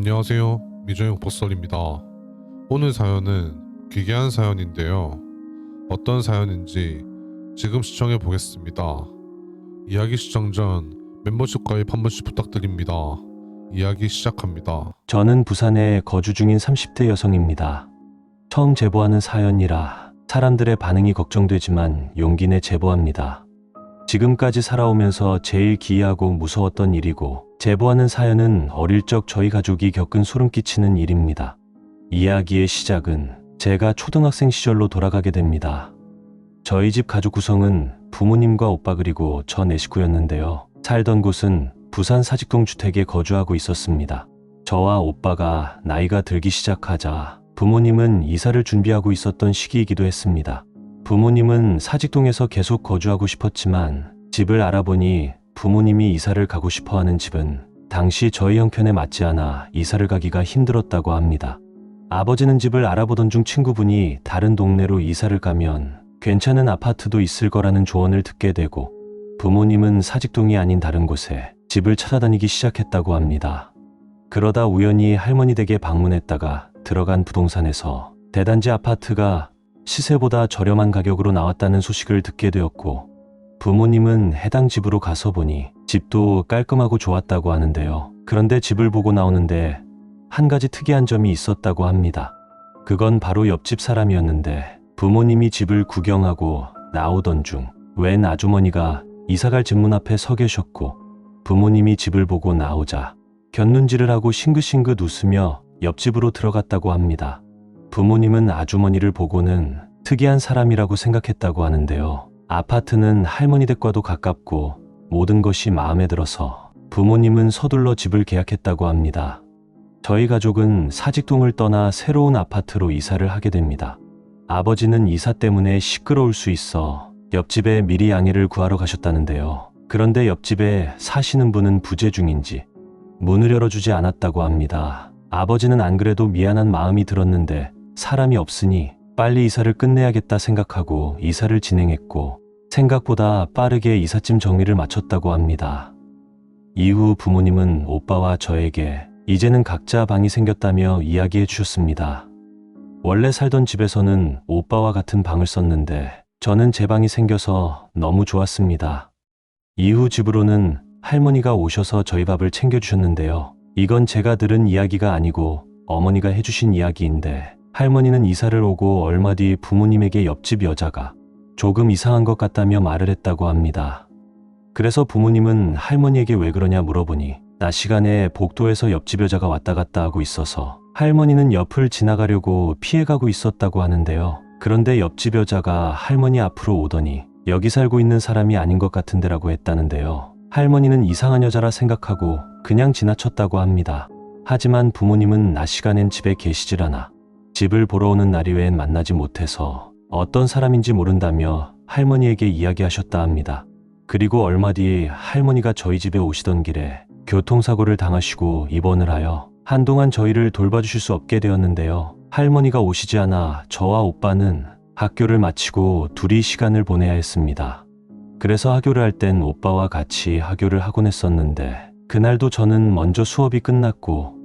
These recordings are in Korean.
안녕하세요. 미정형 보썰입니다. 오늘 사연은 기괴한 사연인데요. 어떤 사연인지 지금 시청해 보겠습니다. 이야기 시청 전 멤버십 가입 한 번씩 부탁드립니다. 이야기 시작합니다. 저는 부산에 거주 중인 30대 여성입니다. 처음 제보하는 사연이라 사람들의 반응이 걱정되지만 용기 내 제보합니다. 지금까지 살아오면서 제일 기이하고 무서웠던 일이고 제보하는 사연은 어릴 적 저희 가족이 겪은 소름 끼치는 일입니다. 이야기의 시작은 제가 초등학생 시절로 돌아가게 됩니다. 저희 집 가족 구성은 부모님과 오빠 그리고 저 네 식구였는데요. 살던 곳은 부산 사직동 주택에 거주하고 있었습니다. 저와 오빠가 나이가 들기 시작하자 부모님은 이사를 준비하고 있었던 시기이기도 했습니다. 부모님은 사직동에서 계속 거주하고 싶었지만 집을 알아보니 부모님이 이사를 가고 싶어하는 집은 당시 저희 형편에 맞지 않아 이사를 가기가 힘들었다고 합니다. 아버지는 집을 알아보던 중 친구분이 다른 동네로 이사를 가면 괜찮은 아파트도 있을 거라는 조언을 듣게 되고 부모님은 사직동이 아닌 다른 곳에 집을 찾아다니기 시작했다고 합니다. 그러다 우연히 할머니 댁에 방문했다가 들어간 부동산에서 대단지 아파트가 시세보다 저렴한 가격으로 나왔다는 소식을 듣게 되었고 부모님은 해당 집으로 가서 보니 집도 깔끔하고 좋았다고 하는데요. 그런데 집을 보고 나오는데 한 가지 특이한 점이 있었다고 합니다. 그건 바로 옆집 사람이었는데 부모님이 집을 구경하고 나오던 중 웬 아주머니가 이사갈 집 문 앞에 서 계셨고 부모님이 집을 보고 나오자 곁눈질을 하고 싱긋싱긋 웃으며 옆집으로 들어갔다고 합니다. 부모님은 아주머니를 보고는 특이한 사람이라고 생각했다고 하는데요. 아파트는 할머니 댁과도 가깝고 모든 것이 마음에 들어서 부모님은 서둘러 집을 계약했다고 합니다. 저희 가족은 사직동을 떠나 새로운 아파트로 이사를 하게 됩니다. 아버지는 이사 때문에 시끄러울 수 있어 옆집에 미리 양해를 구하러 가셨다는데요. 그런데 옆집에 사시는 분은 부재 중인지 문을 열어주지 않았다고 합니다. 아버지는 안 그래도 미안한 마음이 들었는데 사람이 없으니 빨리 이사를 끝내야겠다 생각하고 이사를 진행했고 생각보다 빠르게 이삿짐 정리를 마쳤다고 합니다. 이후 부모님은 오빠와 저에게 이제는 각자 방이 생겼다며 이야기해 주셨습니다. 원래 살던 집에서는 오빠와 같은 방을 썼는데 저는 제 방이 생겨서 너무 좋았습니다. 이후 집으로는 할머니가 오셔서 저희 밥을 챙겨주셨는데요. 이건 제가 들은 이야기가 아니고 어머니가 해주신 이야기인데 할머니는 이사를 오고 얼마 뒤 부모님에게 옆집 여자가 조금 이상한 것 같다며 말을 했다고 합니다. 그래서 부모님은 할머니에게 왜 그러냐 물어보니 낮 시간에 복도에서 옆집 여자가 왔다 갔다 하고 있어서 할머니는 옆을 지나가려고 피해가고 있었다고 하는데요. 그런데 옆집 여자가 할머니 앞으로 오더니 여기 살고 있는 사람이 아닌 것 같은데라고 했다는데요. 할머니는 이상한 여자라 생각하고 그냥 지나쳤다고 합니다. 하지만 부모님은 낮 시간엔 집에 계시질 않아 집을 보러 오는 날이 외엔 만나지 못해서 어떤 사람인지 모른다며 할머니에게 이야기하셨다 합니다. 그리고 얼마 뒤 할머니가 저희 집에 오시던 길에 교통사고를 당하시고 입원을 하여 한동안 저희를 돌봐주실 수 없게 되었는데요. 할머니가 오시지 않아 저와 오빠는 학교를 마치고 둘이 시간을 보내야 했습니다. 그래서 학교를 할 땐 오빠와 같이 학교를 하곤 했었는데 그날도 저는 먼저 수업이 끝났고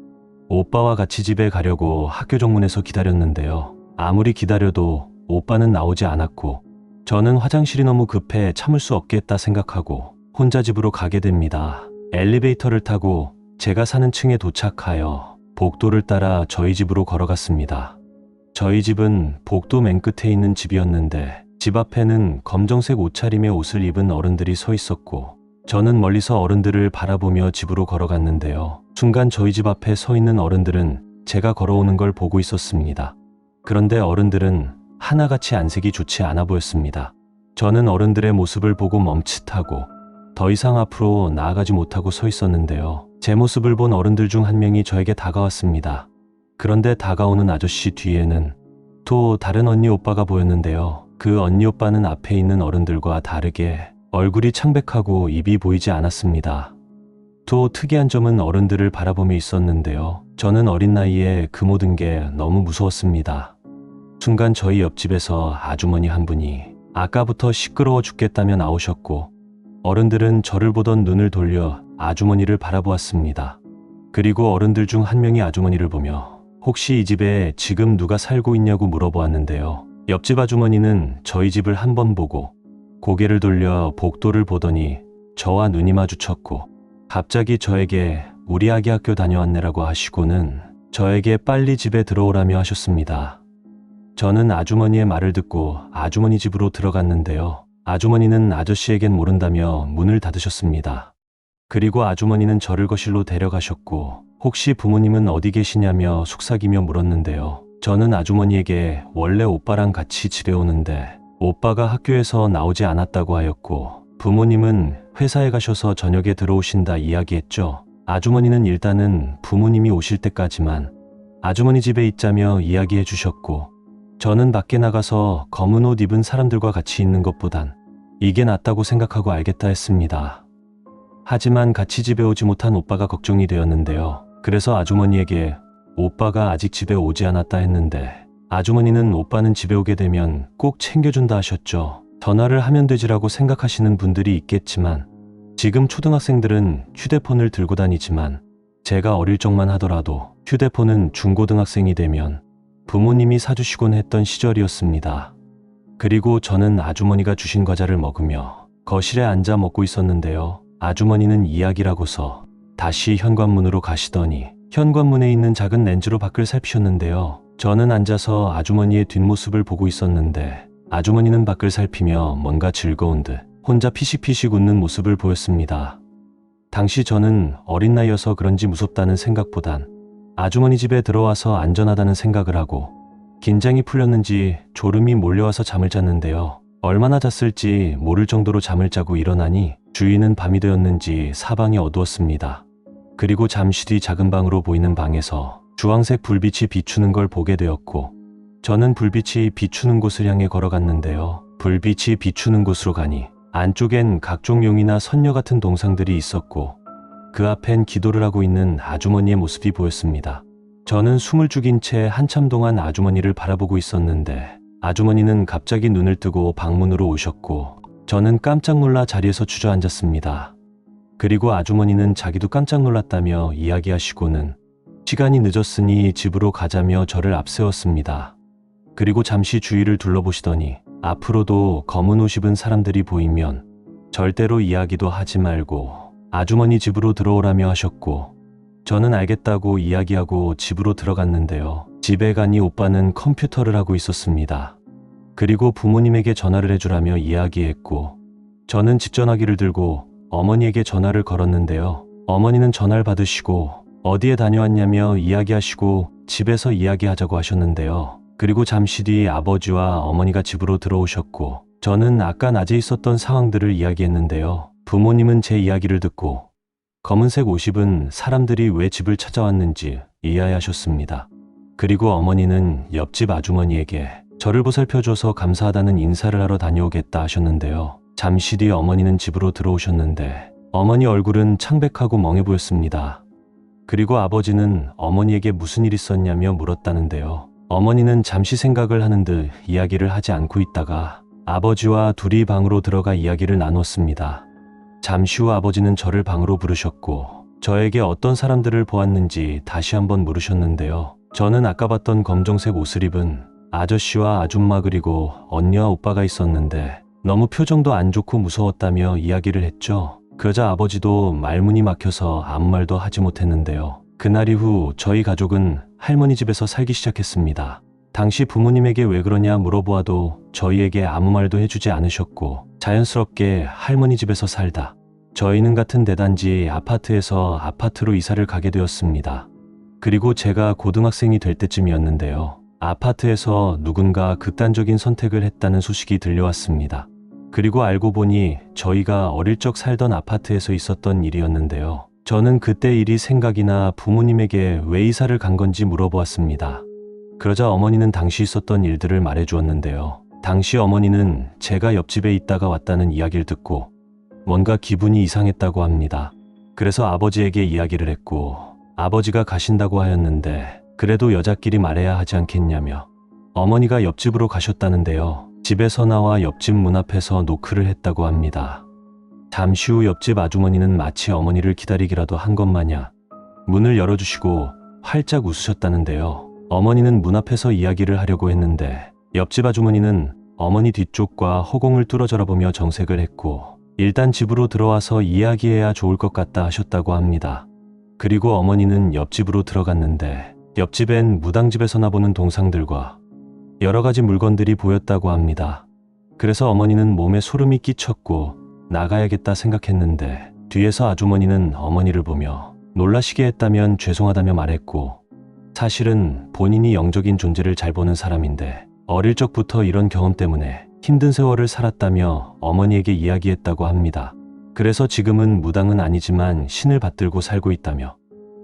오빠와 같이 집에 가려고 학교 정문에서 기다렸는데요. 아무리 기다려도 오빠는 나오지 않았고 저는 화장실이 너무 급해 참을 수 없겠다 생각하고 혼자 집으로 가게 됩니다. 엘리베이터를 타고 제가 사는 층에 도착하여 복도를 따라 저희 집으로 걸어갔습니다. 저희 집은 복도 맨 끝에 있는 집이었는데 집 앞에는 검정색 옷차림의 옷을 입은 어른들이 서 있었고 저는 멀리서 어른들을 바라보며 집으로 걸어갔는데요. 순간 저희 집 앞에 서 있는 어른들은 제가 걸어오는 걸 보고 있었습니다. 그런데 어른들은 하나같이 안색이 좋지 않아 보였습니다. 저는 어른들의 모습을 보고 멈칫하고 더 이상 앞으로 나아가지 못하고 서 있었는데요. 제 모습을 본 어른들 중 한 명이 저에게 다가왔습니다. 그런데 다가오는 아저씨 뒤에는 또 다른 언니 오빠가 보였는데요. 그 언니 오빠는 앞에 있는 어른들과 다르게 얼굴이 창백하고 입이 보이지 않았습니다. 또 특이한 점은 어른들을 바라보며 있었는데요. 저는 어린 나이에 그 모든 게 너무 무서웠습니다. 순간 저희 옆집에서 아주머니 한 분이 아까부터 시끄러워 죽겠다며 나오셨고 어른들은 저를 보던 눈을 돌려 아주머니를 바라보았습니다. 그리고 어른들 중 한 명이 아주머니를 보며 혹시 이 집에 지금 누가 살고 있냐고 물어보았는데요. 옆집 아주머니는 저희 집을 한번 보고 고개를 돌려 복도를 보더니 저와 눈이 마주쳤고 갑자기 저에게 우리 아기 학교 다녀왔네라고 하시고는 저에게 빨리 집에 들어오라며 하셨습니다. 저는 아주머니의 말을 듣고 아주머니 집으로 들어갔는데요. 아주머니는 아저씨에겐 모른다며 문을 닫으셨습니다. 그리고 아주머니는 저를 거실로 데려가셨고 혹시 부모님은 어디 계시냐며 속삭이며 물었는데요. 저는 아주머니에게 원래 오빠랑 같이 집에 오는데 오빠가 학교에서 나오지 않았다고 하였고 부모님은 회사에 가셔서 저녁에 들어오신다 이야기했죠. 아주머니는 일단은 부모님이 오실 때까지만 아주머니 집에 있자며 이야기해 주셨고 저는 밖에 나가서 검은 옷 입은 사람들과 같이 있는 것보단 이게 낫다고 생각하고 알겠다 했습니다. 하지만 같이 집에 오지 못한 오빠가 걱정이 되었는데요. 그래서 아주머니에게 오빠가 아직 집에 오지 않았다 했는데 아주머니는 오빠는 집에 오게 되면 꼭 챙겨준다 하셨죠. 전화를 하면 되지라고 생각하시는 분들이 있겠지만 지금 초등학생들은 휴대폰을 들고 다니지만 제가 어릴 적만 하더라도 휴대폰은 중고등학생이 되면 부모님이 사주시곤 했던 시절이었습니다. 그리고 저는 아주머니가 주신 과자를 먹으며 거실에 앉아 먹고 있었는데요. 아주머니는 이야기라고서 다시 현관문으로 가시더니 현관문에 있는 작은 렌즈로 밖을 살피셨는데요. 저는 앉아서 아주머니의 뒷모습을 보고 있었는데 아주머니는 밖을 살피며 뭔가 즐거운 듯 혼자 피식피식 웃는 모습을 보였습니다. 당시 저는 어린 나이여서 그런지 무섭다는 생각보단 아주머니 집에 들어와서 안전하다는 생각을 하고 긴장이 풀렸는지 졸음이 몰려와서 잠을 잤는데요. 얼마나 잤을지 모를 정도로 잠을 자고 일어나니 주위는 밤이 되었는지 사방이 어두웠습니다. 그리고 잠시 뒤 작은 방으로 보이는 방에서 주황색 불빛이 비추는 걸 보게 되었고 저는 불빛이 비추는 곳을 향해 걸어갔는데요. 불빛이 비추는 곳으로 가니 안쪽엔 각종 용이나 선녀 같은 동상들이 있었고 그 앞엔 기도를 하고 있는 아주머니의 모습이 보였습니다. 저는 숨을 죽인 채 한참 동안 아주머니를 바라보고 있었는데 아주머니는 갑자기 눈을 뜨고 방문으로 오셨고 저는 깜짝 놀라 자리에서 주저앉았습니다. 그리고 아주머니는 자기도 깜짝 놀랐다며 이야기하시고는 시간이 늦었으니 집으로 가자며 저를 앞세웠습니다. 그리고 잠시 주위를 둘러보시더니 앞으로도 검은 옷 입은 사람들이 보이면 절대로 이야기도 하지 말고 아주머니 집으로 들어오라며 하셨고 저는 알겠다고 이야기하고 집으로 들어갔는데요. 집에 가니 오빠는 컴퓨터를 하고 있었습니다. 그리고 부모님에게 전화를 해주라며 이야기했고 저는 집 전화기를 들고 어머니에게 전화를 걸었는데요. 어머니는 전화를 받으시고 어디에 다녀왔냐며 이야기하시고 집에서 이야기하자고 하셨는데요. 그리고 잠시 뒤 아버지와 어머니가 집으로 들어오셨고 저는 아까 낮에 있었던 상황들을 이야기했는데요. 부모님은 제 이야기를 듣고 검은색 옷 입은 사람들이 왜 집을 찾아왔는지 이해하셨습니다. 그리고 어머니는 옆집 아주머니에게 저를 보살펴줘서 감사하다는 인사를 하러 다녀오겠다 하셨는데요. 잠시 뒤 어머니는 집으로 들어오셨는데 어머니 얼굴은 창백하고 멍해 보였습니다. 그리고 아버지는 어머니에게 무슨 일 있었냐며 물었다는데요. 어머니는 잠시 생각을 하는 듯 이야기를 하지 않고 있다가 아버지와 둘이 방으로 들어가 이야기를 나눴습니다. 잠시 후 아버지는 저를 방으로 부르셨고 저에게 어떤 사람들을 보았는지 다시 한번 물으셨는데요. 저는 아까 봤던 검정색 옷을 입은 아저씨와 아줌마 그리고 언니와 오빠가 있었는데 너무 표정도 안 좋고 무서웠다며 이야기를 했죠. 그러자 아버지도 말문이 막혀서 아무 말도 하지 못했는데요. 그날 이후 저희 가족은 할머니 집에서 살기 시작했습니다. 당시 부모님에게 왜 그러냐 물어보아도 저희에게 아무 말도 해주지 않으셨고 자연스럽게 할머니 집에서 살다 저희는 같은 대단지 아파트에서 아파트로 이사를 가게 되었습니다. 그리고 제가 고등학생이 될 때쯤이었는데요. 아파트에서 누군가 극단적인 선택을 했다는 소식이 들려왔습니다. 그리고 알고 보니 저희가 어릴 적 살던 아파트에서 있었던 일이었는데요. 저는 그때 일이 생각이나 부모님에게 왜 이사를 간 건지 물어보았습니다. 그러자 어머니는 당시 있었던 일들을 말해주었는데요. 당시 어머니는 제가 옆집에 있다가 왔다는 이야기를 듣고 뭔가 기분이 이상했다고 합니다. 그래서 아버지에게 이야기를 했고 아버지가 가신다고 하였는데 그래도 여자끼리 말해야 하지 않겠냐며 어머니가 옆집으로 가셨다는데요. 집에서 나와 옆집 문 앞에서 노크를 했다고 합니다. 잠시 후 옆집 아주머니는 마치 어머니를 기다리기라도 한 것 마냥 문을 열어주시고 활짝 웃으셨다는데요. 어머니는 문 앞에서 이야기를 하려고 했는데 옆집 아주머니는 어머니 뒤쪽과 허공을 뚫어져라 보며 정색을 했고 일단 집으로 들어와서 이야기해야 좋을 것 같다 하셨다고 합니다. 그리고 어머니는 옆집으로 들어갔는데 옆집엔 무당집에서 나보는 동상들과 여러 가지 물건들이 보였다고 합니다. 그래서 어머니는 몸에 소름이 끼쳤고 나가야겠다 생각했는데 뒤에서 아주머니는 어머니를 보며 놀라시게 했다면 죄송하다며 말했고 사실은 본인이 영적인 존재를 잘 보는 사람인데 어릴 적부터 이런 경험 때문에 힘든 세월을 살았다며 어머니에게 이야기했다고 합니다. 그래서 지금은 무당은 아니지만 신을 받들고 살고 있다며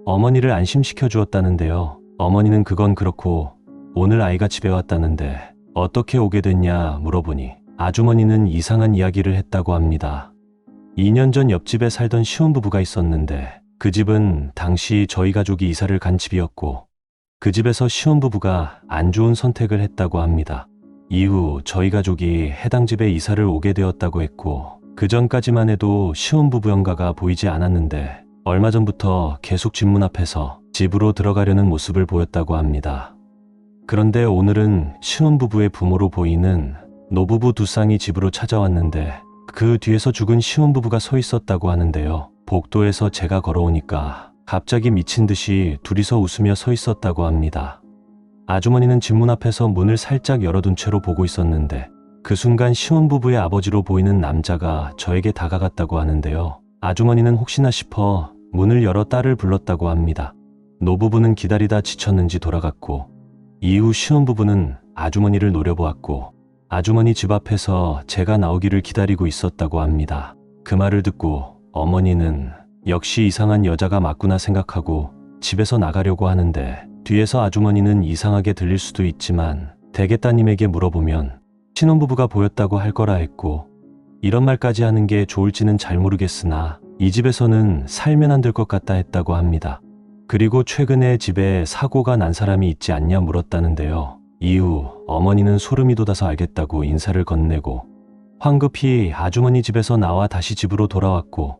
어머니를 안심시켜 주었다는데요. 어머니는 그건 그렇고 오늘 아이가 집에 왔다는데 어떻게 오게 됐냐 물어보니 아주머니는 이상한 이야기를 했다고 합니다. 2년 전 옆집에 살던 시혼부부가 있었는데 그 집은 당시 저희 가족이 이사를 간 집이었고 그 집에서 시혼부부가 안 좋은 선택을 했다고 합니다. 이후 저희 가족이 해당 집에 이사를 오게 되었다고 했고 그 전까지만 해도 시혼부부 연가가 보이지 않았는데 얼마 전부터 계속 집 문 앞에서 집으로 들어가려는 모습을 보였다고 합니다. 그런데 오늘은 시혼부부의 부모로 보이는 노부부 두 쌍이 집으로 찾아왔는데 그 뒤에서 죽은 시혼부부가 서 있었다고 하는데요. 복도에서 제가 걸어오니까 갑자기 미친 듯이 둘이서 웃으며 서 있었다고 합니다. 아주머니는 집 문 앞에서 문을 살짝 열어둔 채로 보고 있었는데 그 순간 시혼부부의 아버지로 보이는 남자가 저에게 다가갔다고 하는데요. 아주머니는 혹시나 싶어 문을 열어 딸을 불렀다고 합니다. 노부부는 기다리다 지쳤는지 돌아갔고 이후 시혼부부는 아주머니를 노려보았고 아주머니 집 앞에서 제가 나오기를 기다리고 있었다고 합니다. 그 말을 듣고 어머니는 역시 이상한 여자가 맞구나 생각하고 집에서 나가려고 하는데 뒤에서 아주머니는 이상하게 들릴 수도 있지만 대개 따님에게 물어보면 신혼부부가 보였다고 할 거라 했고 이런 말까지 하는 게 좋을지는 잘 모르겠으나 이 집에서는 살면 안 될 것 같다 했다고 합니다. 그리고 최근에 집에 사고가 난 사람이 있지 않냐 물었다는데요. 이후 어머니는 소름이 돋아서 알겠다고 인사를 건네고 황급히 아주머니 집에서 나와 다시 집으로 돌아왔고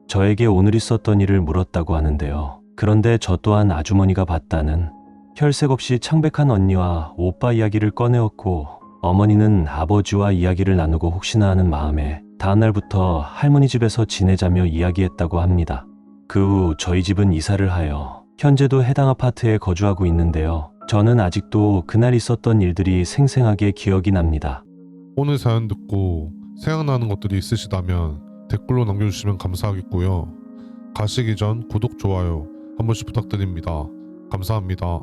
저에게 오늘 있었던 일을 물었다고 하는데요. 그런데 저 또한 아주머니가 봤다는 혈색 없이 창백한 언니와 오빠 이야기를 꺼내었고 어머니는 아버지와 이야기를 나누고 혹시나 하는 마음에 다음날부터 할머니 집에서 지내자며 이야기했다고 합니다. 그 후 저희 집은 이사를 하여 현재도 해당 아파트에 거주하고 있는데요. 저는 아직도 그날 있었던 일들이 생생하게 기억이 납니다. 오늘 사연 듣고 생각나는 것들이 있으시다면 댓글로 남겨주시면 감사하겠고요. 가시기 전 구독, 좋아요 한 번씩 부탁드립니다. 감사합니다.